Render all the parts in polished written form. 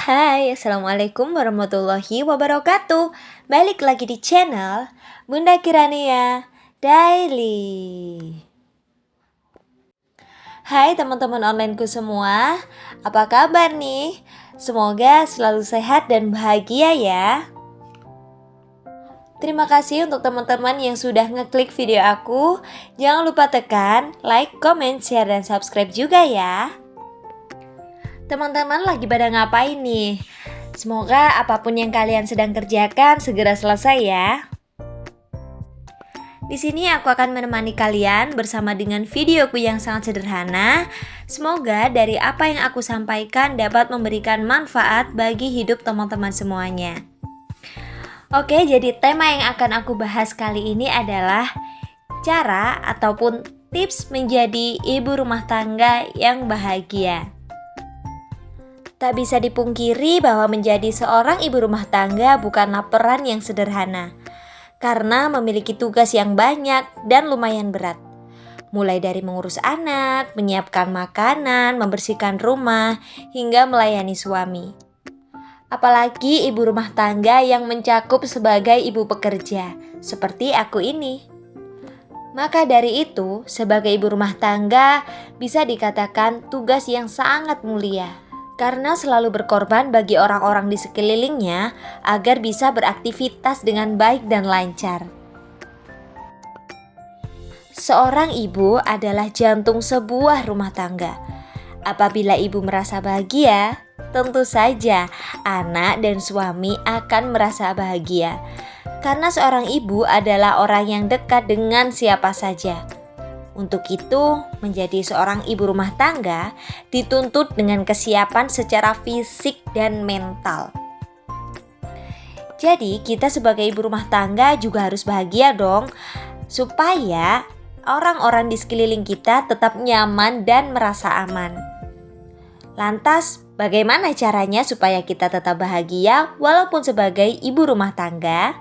Hai, Assalamualaikum warahmatullahi wabarakatuh. Balik lagi di channel Bunda Kirania Daily. Hai teman-teman onlineku semua, apa kabar nih? Semoga selalu sehat dan bahagia ya. Terima kasih untuk teman-teman yang sudah ngeklik video aku. Jangan lupa tekan like, comment, share, dan subscribe juga ya. Teman-teman lagi pada ngapain nih? Semoga apapun yang kalian sedang kerjakan segera selesai ya. Di sini aku akan menemani kalian bersama dengan videoku yang sangat sederhana. Semoga dari apa yang aku sampaikan dapat memberikan manfaat bagi hidup teman-teman semuanya. Oke, jadi tema yang akan aku bahas kali ini adalah cara ataupun tips menjadi ibu rumah tangga yang bahagia. Tak bisa dipungkiri bahwa menjadi seorang ibu rumah tangga bukanlah peran yang sederhana, karena memiliki tugas yang banyak dan lumayan berat. Mulai dari mengurus anak, menyiapkan makanan, membersihkan rumah, hingga melayani suami. Apalagi ibu rumah tangga yang mencakup sebagai ibu pekerja, seperti aku ini. Maka dari itu, sebagai ibu rumah tangga bisa dikatakan tugas yang sangat mulia. Karena selalu berkorban bagi orang-orang di sekelilingnya agar bisa beraktivitas dengan baik dan lancar. Seorang ibu adalah jantung sebuah rumah tangga. Apabila ibu merasa bahagia, tentu saja anak dan suami akan merasa bahagia. Karena seorang ibu adalah orang yang dekat dengan siapa saja. Untuk itu, menjadi seorang ibu rumah tangga dituntut dengan kesiapan secara fisik dan mental. Jadi, kita sebagai ibu rumah tangga juga harus bahagia dong, supaya orang-orang di sekeliling kita tetap nyaman dan merasa aman. Lantas, bagaimana caranya supaya kita tetap bahagia walaupun sebagai ibu rumah tangga?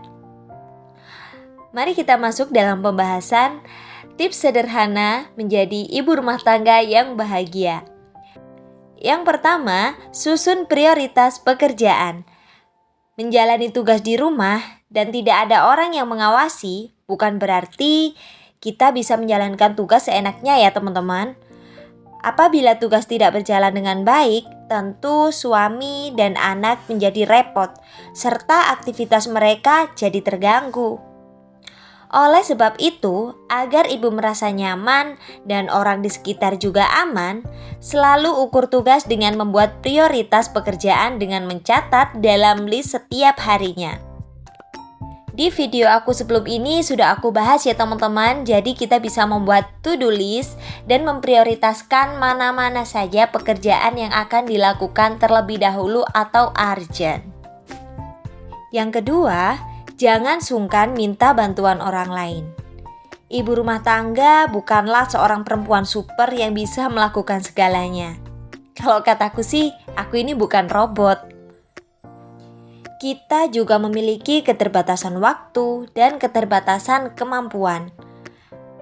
Mari kita masuk dalam pembahasan tips sederhana menjadi ibu rumah tangga yang bahagia. Yang pertama, susun prioritas pekerjaan. Menjalani tugas di rumah dan tidak ada orang yang mengawasi bukan berarti kita bisa menjalankan tugas seenaknya ya teman-teman. Apabila tugas tidak berjalan dengan baik, tentu suami dan anak menjadi repot, serta aktivitas mereka jadi terganggu. Oleh sebab itu, agar ibu merasa nyaman dan orang di sekitar juga aman, selalu ukur tugas dengan membuat prioritas pekerjaan dengan mencatat dalam list setiap harinya. Di video aku sebelum ini sudah aku bahas ya teman-teman, jadi kita bisa membuat to-do list dan memprioritaskan mana-mana saja pekerjaan yang akan dilakukan terlebih dahulu atau urgent. Yang kedua, jangan sungkan minta bantuan orang lain. Ibu rumah tangga bukanlah seorang perempuan super yang bisa melakukan segalanya. Kalau kataku sih, aku ini bukan robot. Kita juga memiliki keterbatasan waktu dan keterbatasan kemampuan.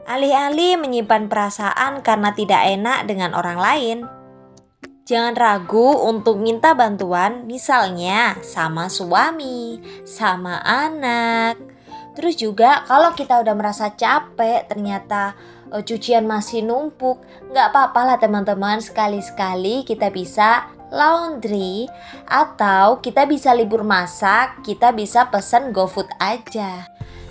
Alih-alih menyimpan perasaan karena tidak enak dengan orang lain, jangan ragu untuk minta bantuan, misalnya sama suami, sama anak. Terus juga kalau kita udah merasa capek, ternyata cucian masih numpuk, gak apa-apa lah teman-teman, sekali-sekali kita bisa laundry. Atau kita bisa libur masak, kita bisa pesen GoFood aja.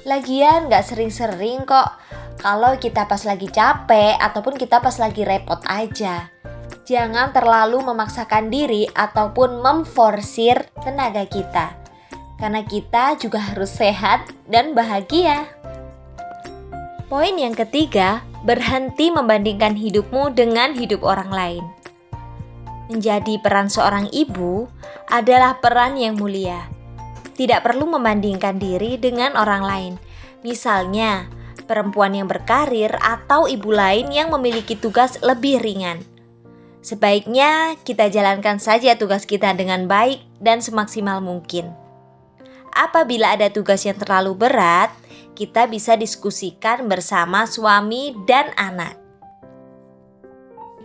Lagian gak sering-sering kok kalau kita pas lagi capek ataupun kita pas lagi repot aja. Jangan terlalu memaksakan diri ataupun memforsir tenaga kita. Karena kita juga harus sehat dan bahagia. Poin yang ketiga, berhenti membandingkan hidupmu dengan hidup orang lain. Menjadi peran seorang ibu adalah peran yang mulia. Tidak perlu membandingkan diri dengan orang lain. Misalnya, perempuan yang berkarir atau ibu lain yang memiliki tugas lebih ringan. Sebaiknya kita jalankan saja tugas kita dengan baik dan semaksimal mungkin. Apabila ada tugas yang terlalu berat, kita bisa diskusikan bersama suami dan anak.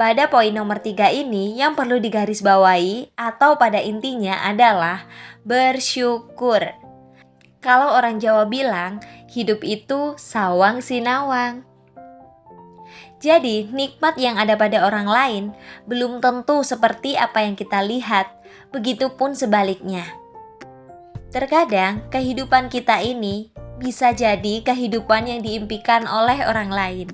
Pada poin nomor 3 ini yang perlu digarisbawahi atau pada intinya adalah bersyukur. Kalau orang Jawa bilang, hidup itu sawang sinawang. Jadi, nikmat yang ada pada orang lain belum tentu seperti apa yang kita lihat, begitupun sebaliknya. Terkadang, kehidupan kita ini bisa jadi kehidupan yang diimpikan oleh orang lain.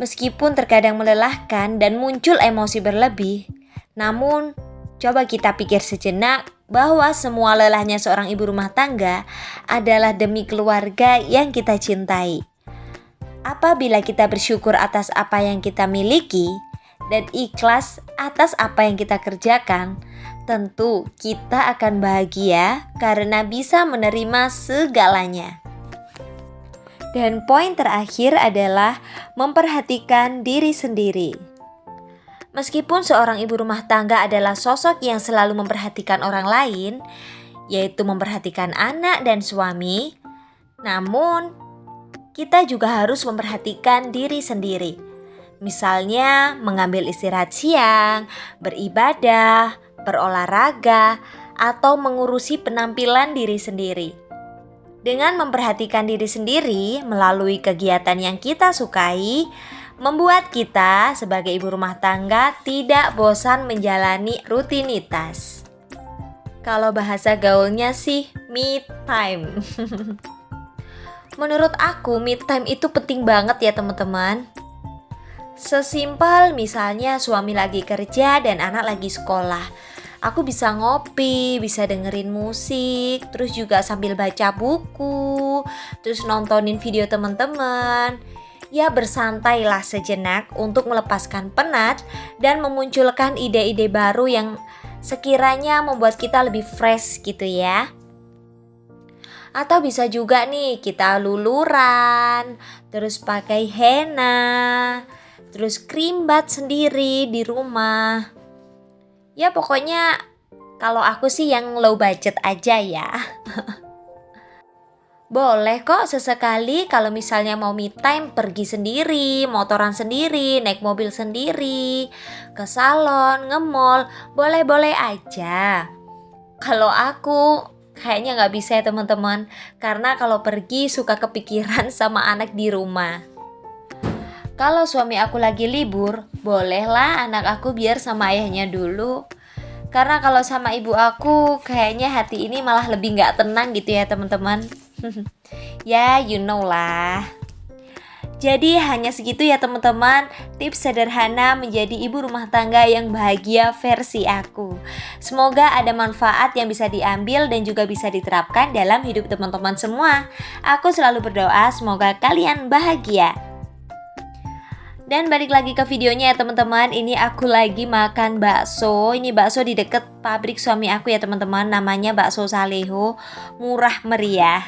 Meskipun terkadang melelahkan dan muncul emosi berlebih, namun coba kita pikir sejenak bahwa semua lelahnya seorang ibu rumah tangga adalah demi keluarga yang kita cintai. Apabila kita bersyukur atas apa yang kita miliki dan ikhlas atas apa yang kita kerjakan, tentu kita akan bahagia karena bisa menerima segalanya. Dan poin terakhir adalah memperhatikan diri sendiri. Meskipun seorang ibu rumah tangga adalah sosok yang selalu memperhatikan orang lain, yaitu memperhatikan anak dan suami, namun kita juga harus memperhatikan diri sendiri. Misalnya mengambil istirahat siang, beribadah, berolahraga, atau mengurusi penampilan diri sendiri. Dengan memperhatikan diri sendiri melalui kegiatan yang kita sukai, membuat kita sebagai ibu rumah tangga tidak bosan menjalani rutinitas. Kalau bahasa gaulnya sih me time. Menurut aku me time itu penting banget ya teman-teman. Sesimpel misalnya suami lagi kerja dan anak lagi sekolah, aku bisa ngopi, bisa dengerin musik, terus juga sambil baca buku, terus nontonin video teman-teman. Ya bersantailah sejenak untuk melepaskan penat dan memunculkan ide-ide baru yang sekiranya membuat kita lebih fresh gitu ya. Atau bisa juga nih kita luluran, terus pakai henna, terus krim bat sendiri di rumah. Ya pokoknya kalau aku sih yang low budget aja ya. Boleh kok sesekali kalau misalnya mau me time pergi sendiri, motoran sendiri, naik mobil sendiri, ke salon, nge-mall, boleh-boleh aja. Kalau aku kayaknya nggak bisa ya teman-teman, karena kalau pergi suka kepikiran sama anak di rumah. Kalau suami aku lagi libur, bolehlah anak aku biar sama ayahnya dulu. Karena kalau sama ibu aku, kayaknya hati ini malah lebih nggak tenang gitu ya teman-teman. Ya, you know lah. Jadi hanya segitu ya teman-teman, tips sederhana menjadi ibu rumah tangga yang bahagia versi aku. Semoga ada manfaat yang bisa diambil dan juga bisa diterapkan dalam hidup teman-teman semua. Aku selalu berdoa semoga kalian bahagia. Dan balik lagi ke videonya ya teman-teman. Ini aku lagi makan bakso. Ini bakso di deket pabrik suami aku ya teman-teman. Namanya bakso Saleho, murah meriah.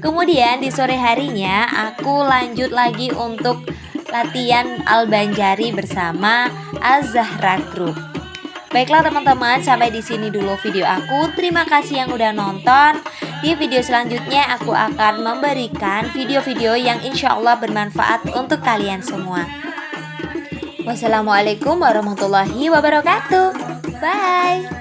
Kemudian di sore harinya aku lanjut lagi untuk latihan Al-Banjari bersama Az-Zahra Group. Baiklah teman-teman, sampai di sini dulu video aku. Terima kasih yang udah nonton. Di video selanjutnya aku akan memberikan video-video yang insya Allah bermanfaat untuk kalian semua. Wassalamualaikum warahmatullahi wabarakatuh. Bye.